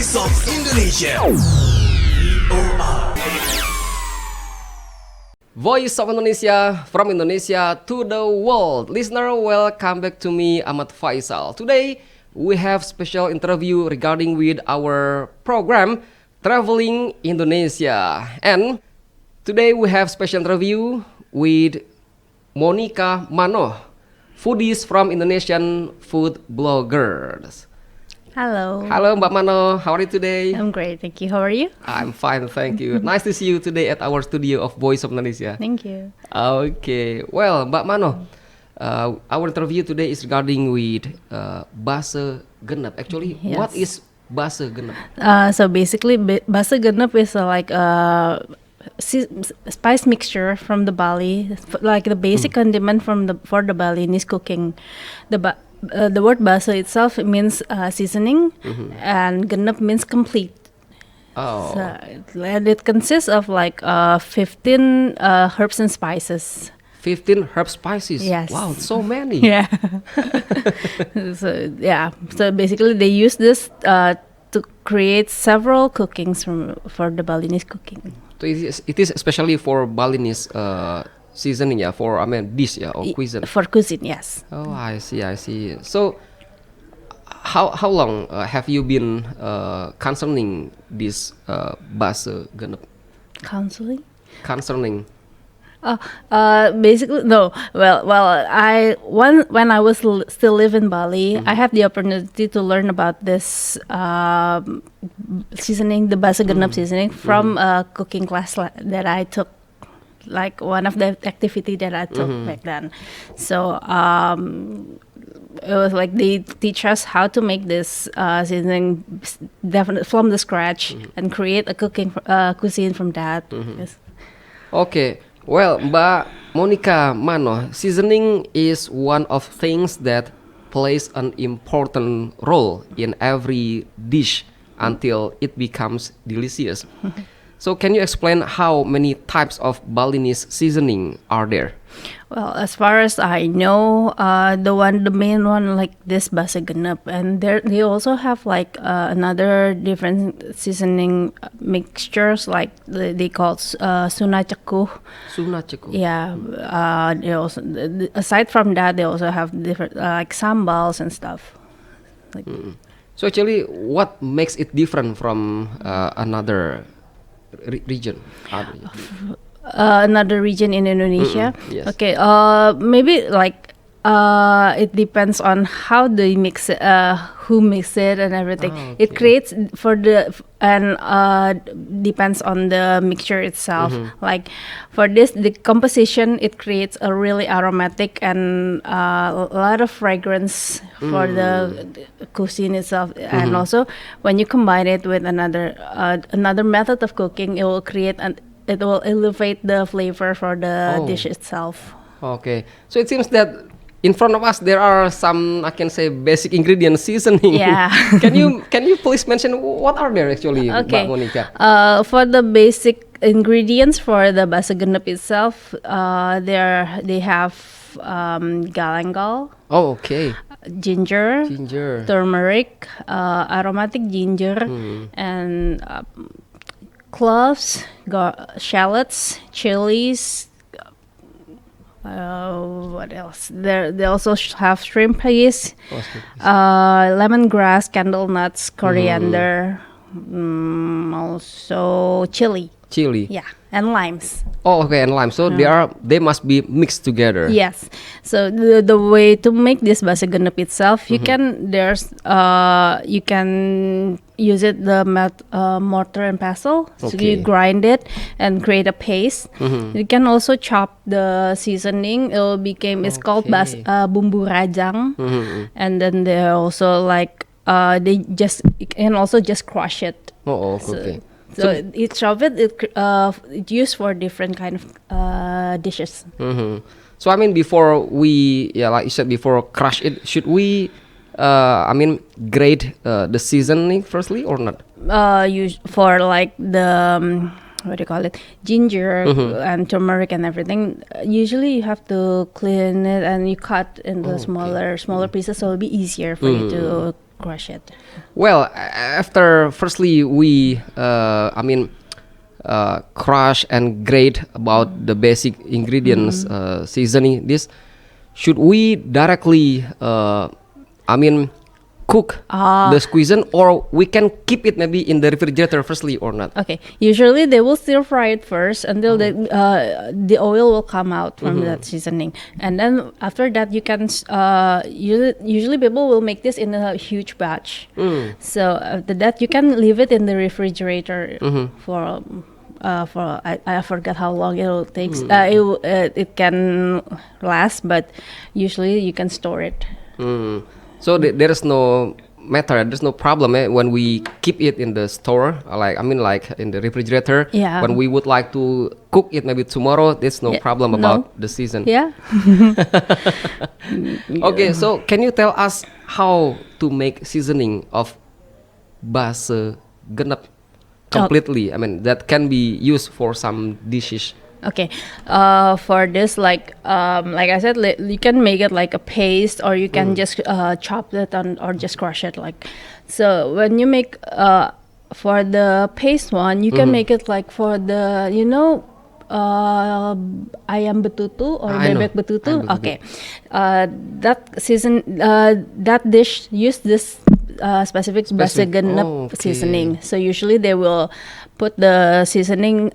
Voice of Indonesia. Voice of Indonesia, from Indonesia to the world. Listener, welcome back to me, Ahmad Faisal. Today, we have special interview regarding with our program, Traveling Indonesia. And today we have special interview with Monica Mano, foodies from Indonesian food bloggers. Hello. Hello, Mbak Mano. How are you today? I'm great, thank you. How are you? I'm fine, thank you. Nice to see you today at our studio of Voice of Indonesia. Thank you. Okay, well, Mbak Mano, our interview today is regarding with Base Genep. Actually, Yes. what is Base Genep? So basically, basa genep is like a spice mixture from the Bali, like the basic condiment for the Balinese cooking. The word basa itself means seasoning, and genep means complete. Oh, And it consists of like 15 herbs and spices. 15 herb spices. Yes. Wow, so many. Yeah. So basically, they use this to create several cookings for the Balinese cooking. So it is especially for Balinese seasoning, yeah, for dish, yeah, or cuisine. For cuisine, yes. Oh, I see. So, how long have you been concerning this Base Genep? Counseling. Concerning. Basically, no. Well, when I was still live in Bali, I had the opportunity to learn about this seasoning, the basa genep seasoning, from a cooking class that I took, like one of the activity that I took back then. So it was like they teach us how to make this seasoning definitely from the scratch and create a cuisine from that. Yes. Okay. Well, Mbak Monica Mano, seasoning is one of things that plays an important role in every dish until it becomes delicious. So can you explain how many types of Balinese seasoning are there? Well, as far as I know, the main one like this basa genep, and they also have like another different seasoning mixtures like they call suna ceku. Suna ceku. Yeah, they also aside from that they also have different like sambals and stuff. Like So actually, what makes it different from another region? Another region in Indonesia. Yes. Okay. Maybe like it depends on how they mix it, who mix it and everything. Okay. It creates depends on the mixture itself. Like for this, the composition it creates a really aromatic and a lot of fragrance for the cuisine itself. And also when you combine it with another method of cooking, it will elevate the flavor for the dish itself. Okay, so it seems that in front of us there are some, I can say, basic ingredient seasoning. Yeah. Can you please mention what are there actually, Okay. Mbak Monica? For the basic ingredients for the basa genep itself, they have galangal, Oh, okay. ginger, turmeric, aromatic ginger, and cloves, shallots, chilies. What else? They also have shrimp paste, lemongrass, candle nuts, coriander, also chili. Yeah, and limes. Oh, okay, and lime. So they must be mixed together. Yes. So the way to make this basa genep itself, you can use the mortar and pestle. So you grind it and create a paste. You can also chop the seasoning. It's called bumbu rajang. And then they also like you can also just crush it. Oh, okay. So each of it used for different kind of dishes. So before we, like you said before, crush it, should we, grate the seasoning firstly or not? For like the what do you call it, ginger and turmeric and everything. Usually you have to clean it and you cut into smaller pieces, so it'll be easier for you to crush it. Well, after firstly we, crush and grade about the basic ingredients, seasoning. This should we directly, cook the cuisine, or we can keep it maybe in the refrigerator firstly or not? Okay. Usually they will stir fry it first until the oil will come out from that seasoning, and then after that you can. Usually people will make this in a huge batch. So after that you can leave it in the refrigerator for. I forgot how long it will take. It can last, but usually you can store it. So there is no matter. There's no problem when we keep it in the store, like in the refrigerator. Yeah. When we would like to cook it maybe tomorrow, there's no problem about the season. Yeah. Okay, so can you tell us how to make seasoning of base genep completely? That can be used for some dishes. Okay, for this, like I said, you can make it like a paste, or you can just chop it or just crush it. Like, so when you make for the paste one, you can make it like for the ayam betutu or bebek betutu. Okay, that dish use this specific base genep seasoning. So usually they will put the seasoning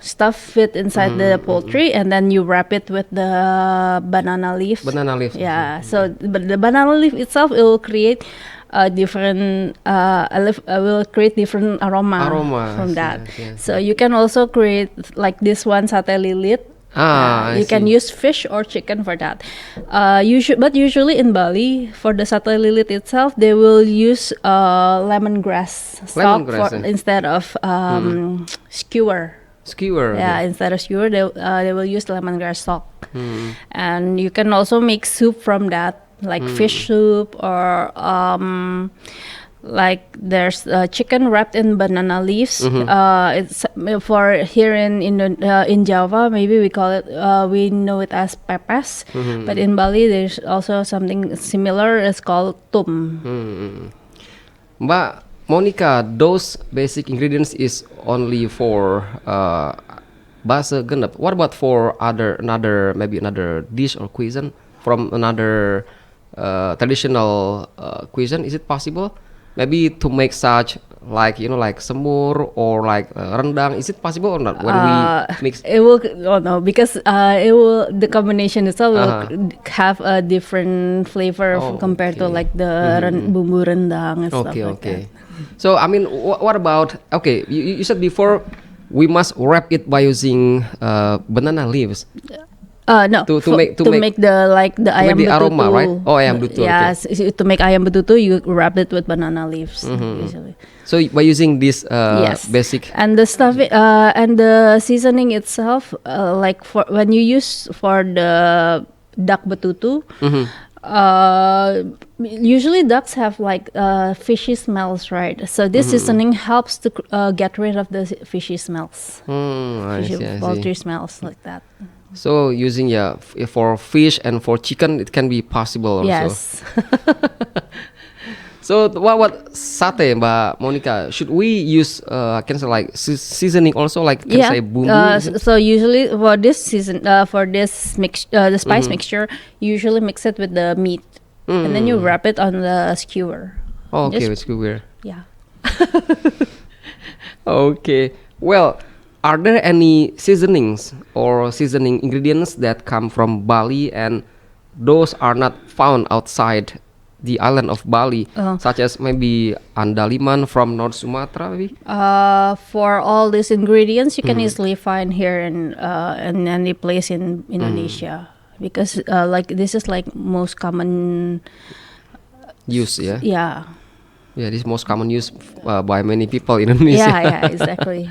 stuff it inside the poultry, and then you wrap it with the banana leaf. Banana leaf. Yeah. So, but the banana leaf itself, it will create different different aroma from that. Yes. So you can also create like this one, satay lilit. You can use fish or chicken for that. But usually in Bali, for the satay lilit itself, they will use lemongrass stalk instead of skewer. Skewer. Yeah, instead of skewer, they will use lemongrass stalk. And you can also make soup from that, like fish soup, or like there's chicken wrapped in banana leaves. It's for here in Java, maybe we call it we know it as pepes, but in Bali there's also something similar. It's called tum. Mbak Monica, those basic ingredients is only for base genep. What about for another dish or cuisine from another traditional cuisine? Is it possible? Maybe to make such like semur or like rendang, is it possible or not when we mix? It will because the combination itself will have a different flavor compared to like the bumbu rendang and stuff like that. So what about you said before we must wrap it by using banana leaves. No. To make the ayam betutu. Aroma, right? Oh, ayam betutu. Yeah, to make ayam betutu, you wrap it with banana leaves usually. So by using this yes. basic and the stuff and the seasoning itself, like for when you use for the duck betutu, usually ducks have like fishy smells, right? So this seasoning helps to get rid of the fishy smells, poultry smells like that. So using for fish and for chicken, it can be possible also. Yes. So what satay, Mbak Monica? Should we use like seasoning also, like say bumbu? So usually for this the spice mixture, usually mix it with the meat, and then you wrap it on the skewer. With skewer. Yeah. Okay. Well, are there any seasonings or seasoning ingredients that come from Bali and those are not found outside the island of Bali, such as maybe andaliman from North Sumatra, maybe? For all these ingredients, you can easily find here in any place in Indonesia, because like this is like most common use. Yeah, this is most common use by many people in Indonesia. Yeah, exactly.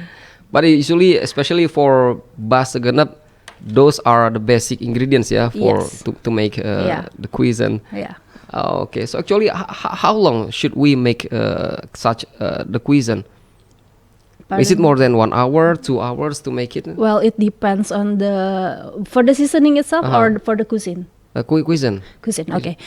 But usually, especially for base genep, those are the basic ingredients, to make the cuisine. Yeah. Okay, so actually, how long should we make such the cuisine? Pardon? Is it more than 1 hour, 2 hours to make it? Well, it depends on for the seasoning itself or for the cuisine. Cuisine. Cuisine, okay.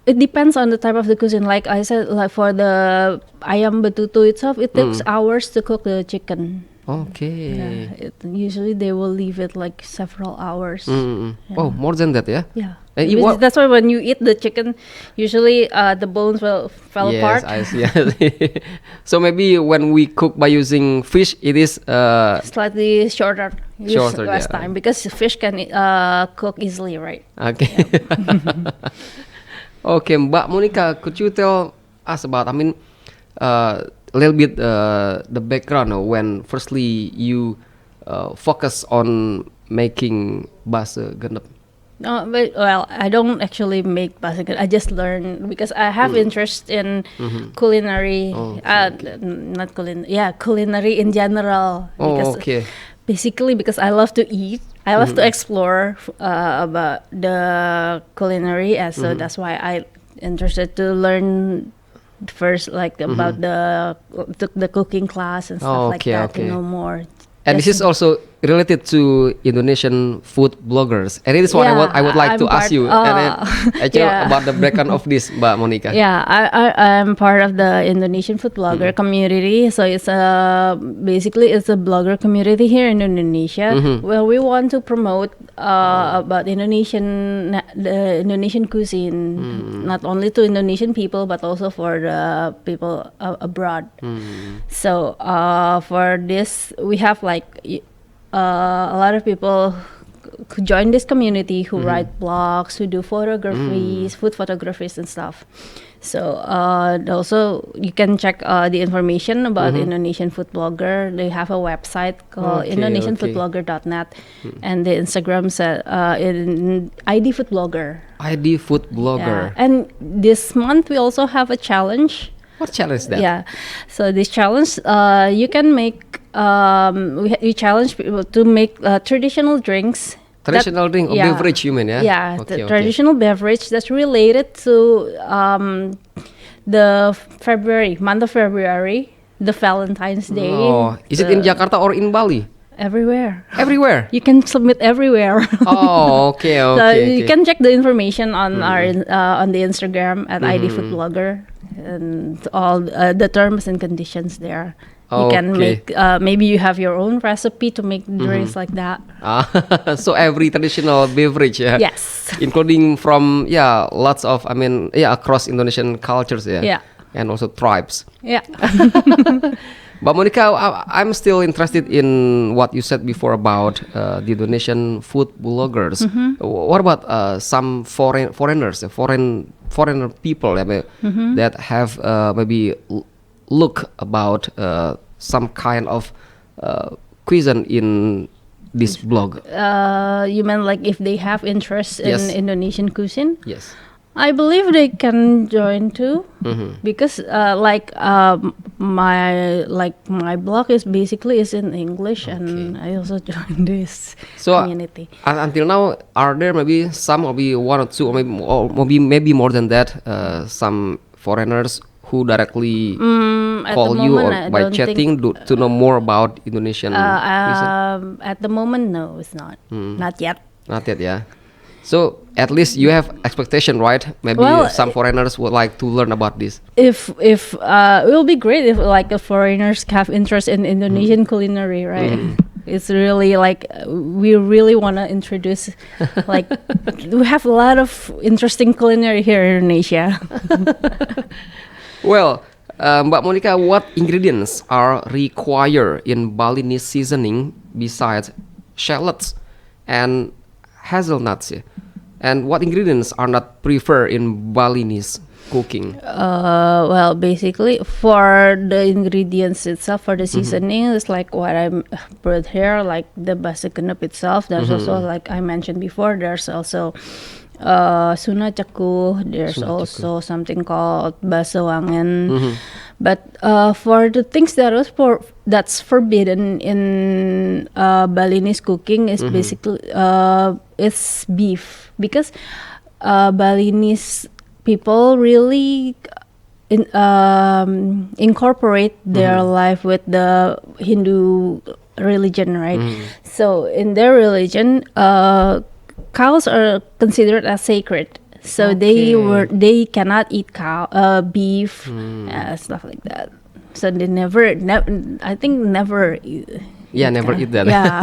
It depends on the type of the cuisine. Like I said, like for the ayam betutu itself, it takes hours to cook the chicken. Okay. Yeah, usually they will leave it like several hours. Yeah. Yeah. Oh, more than that, yeah. Yeah. And That's why when you eat the chicken, usually the bones will fall apart. Yes, I see. So maybe when we cook by using fish, it is Slightly shorter. Shorter, less yeah. time because fish can cook easily, right? okay. Okay, Mbak Monica, could you tell us about? I mean, a little bit the background when firstly you focus on making bakso Genep. No, but, well, I don't actually make basket. I just learn because I have interest in culinary. Not culinary. Yeah, culinary in general. Because Okay. basically, because I love to eat, I love to explore about the culinary, and so that's why I interested to learn first, like about the cooking class and stuff like that. To know more. And this is also related to Indonesian food bloggers, and it is what I would like to ask you actually about the background of this, Mbak Monica. Yeah, I'm part of the Indonesian food blogger community. So it's basically it's a blogger community here in Indonesia. Where we want to promote about the Indonesian cuisine, not only to Indonesian people but also for the people abroad. So for this, we have like a lot of people who join this community who write blogs, who do photographies, food photographies and stuff. So also you can check the information about the Indonesian food blogger. They have a website called indonesianfoodblogger.net and the Instagram said in ID food blogger. ID food blogger. Yeah. And this month we also have a challenge. What challenge is that? Yeah, so this challenge, you can make. We challenge people to make traditional drinks. Traditional drink or beverage, you mean? Yeah. Yeah, the traditional beverage that's related to the month of February, the Valentine's Day. Oh, is it in Jakarta or in Bali? Everywhere. Everywhere. You can submit everywhere. Oh, okay. So you can check the information on our on the Instagram at ID Food Blogger and all the terms and conditions there. You can make maybe you have your own recipe to make drinks like that. So every traditional beverage, yeah. Yes. Including from lots of across Indonesian cultures, Yeah. And also tribes. Yeah. But Monica, I'm still interested in what you said before about the Indonesian food bloggers. What about some foreigners, foreigner people that have maybe look about some kind of cuisine in this blog? You mean like if they have interest in Indonesian cuisine? Yes. I believe they can join too, because my blog is basically in English, and I also joined this community. Until now, are there maybe some, or maybe one or two, or maybe more than that, some foreigners who directly call you or by chatting to know more about Indonesian cuisine? At the moment, no, it's not. Not yet. Not yet, yeah. So at least you have expectation, right? Maybe some foreigners would like to learn about this. If it will be great if like foreigners have interest in Indonesian culinary, right? It's really like we really want to introduce, like we have a lot of interesting culinary here in Indonesia. Well, Mbak Monica, what ingredients are required in Balinese seasoning besides shallots and hazelnuts? And what ingredients are not preferred in Balinese cooking? Well, basically for the ingredients itself, for the seasoning, it's like what I put here, like the basa Genep itself. There's also, like I mentioned before, there's also Suna Ceku. There's also something called Baso Wangen. But for the things that's forbidden in Balinese cooking is basically it's beef, because Balinese people really incorporate their life with the Hindu religion, right? So in their religion, cows are considered as sacred. So they cannot eat beef, stuff like that. So they never I think never never eat that. Yeah.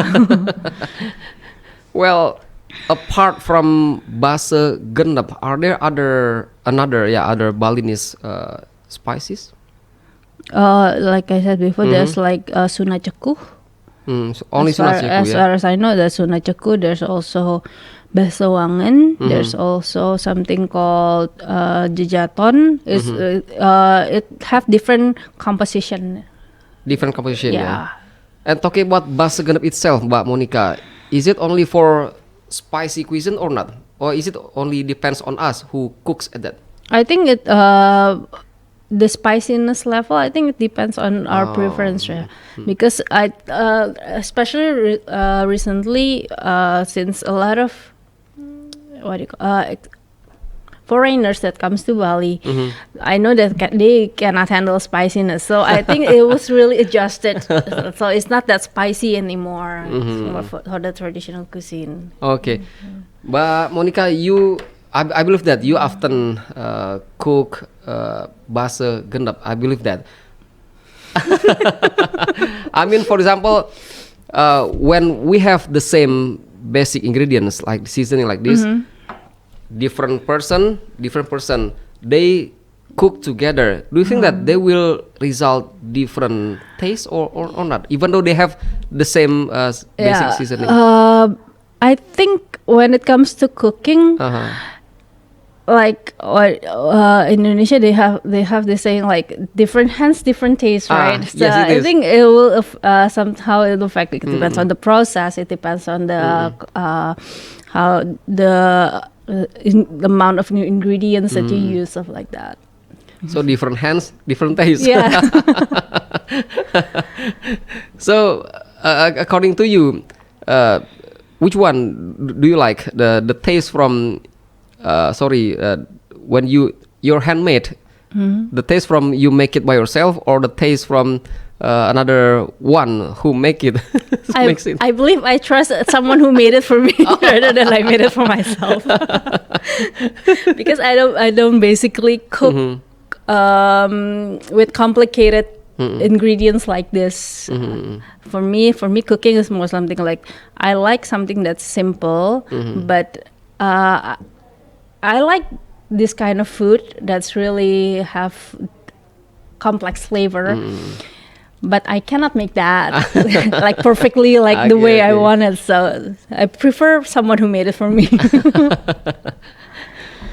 Well, apart from base genep, are there other Balinese spices? Like I said before, there's like suna ceku. So only suna ceku, as far as I know, there's suna ceku. There's also basawangan. There's also something called jejaton. It have different composition. Different composition, Yeah. And talking about base genep itself, Mbak Monica, is it only for spicy cuisine or not? Or is it only depends on us who cooks at that? I think the spiciness level, I think it depends on our preference, yeah. Because I especially recently, since a lot of foreigners that comes to Bali, I know that they cannot handle spiciness, so I think it was really adjusted. So it's not that spicy anymore. It's more for the traditional cuisine. Okay, Mbak Monica, I believe that you often cook base genep. I believe that. I mean, for example, when we have the same basic ingredients like the seasoning like this, different person, they cook together. Do you think that they will result different taste or not? Even though they have the same basic seasoning. I think when it comes to cooking, like Indonesia, they have this saying like different hands, different taste, right? So yes, it I is. think it will somehow it will affect. It depends on the process. It depends on the how the amount of new ingredients that you use, stuff like that. So different hands, different taste. Yeah. So according to you, which one do you like? The taste from when your handmade, the taste from you make it by yourself, or the taste from another one who make it? Makes it. I believe I trust someone who made it for me rather than I made it for myself. Because I don't basically cook with complicated ingredients like this. For me, cooking is more something like I like something that's simple, but I like this kind of food that's really have complex flavor. But I cannot make that like perfectly like the way I want it. So I prefer someone who made it for me.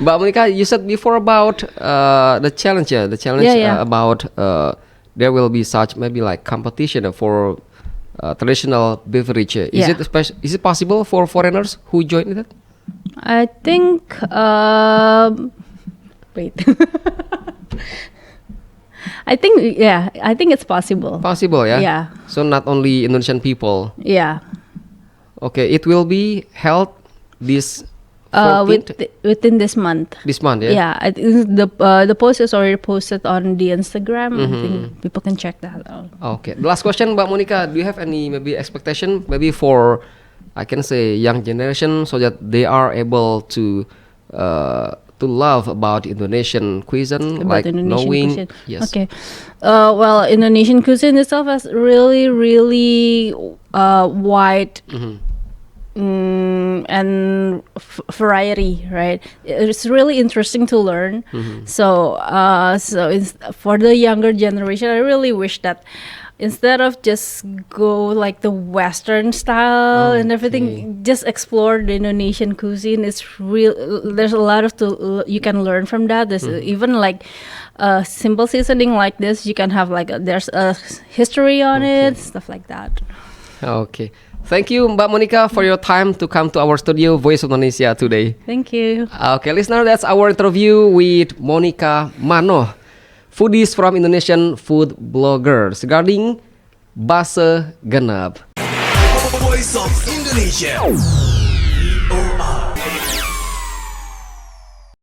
Mbak Monica, you said before about the challenge, about there will be such maybe like competition for traditional beverage. Is it possible for foreigners who join it? I think wait. I think it's possible. Possible, yeah? Yeah. So not only Indonesian people. Yeah. Okay, it will be held this 14th? Within this month. This month, yeah? Yeah, I think the post is already posted on the Instagram. I think people can check that out. Okay. The last question, Mbak Monica, do you have any maybe expectation maybe for, I can say, young generation so that they are able to love about Indonesian cuisine, About like Indonesian knowing? cuisine. Yes. Okay. Well, Indonesian cuisine itself has really wide and variety, right? It's really interesting to learn. So for the younger generation, I really wish that instead of just go like the Western style and everything, just explore the Indonesian cuisine. It's real. There's a lot of you can learn from that. There's even like simple seasoning like this. You can have like there's a history on it, stuff like that. Okay. Thank you, Mbak Monica, for your time to come to our studio, Voice of Indonesia, today. Thank you. Okay, listener, that's our interview with Monica Mano, foodies from Indonesian food bloggers, regarding base genep. Voice of Indonesia.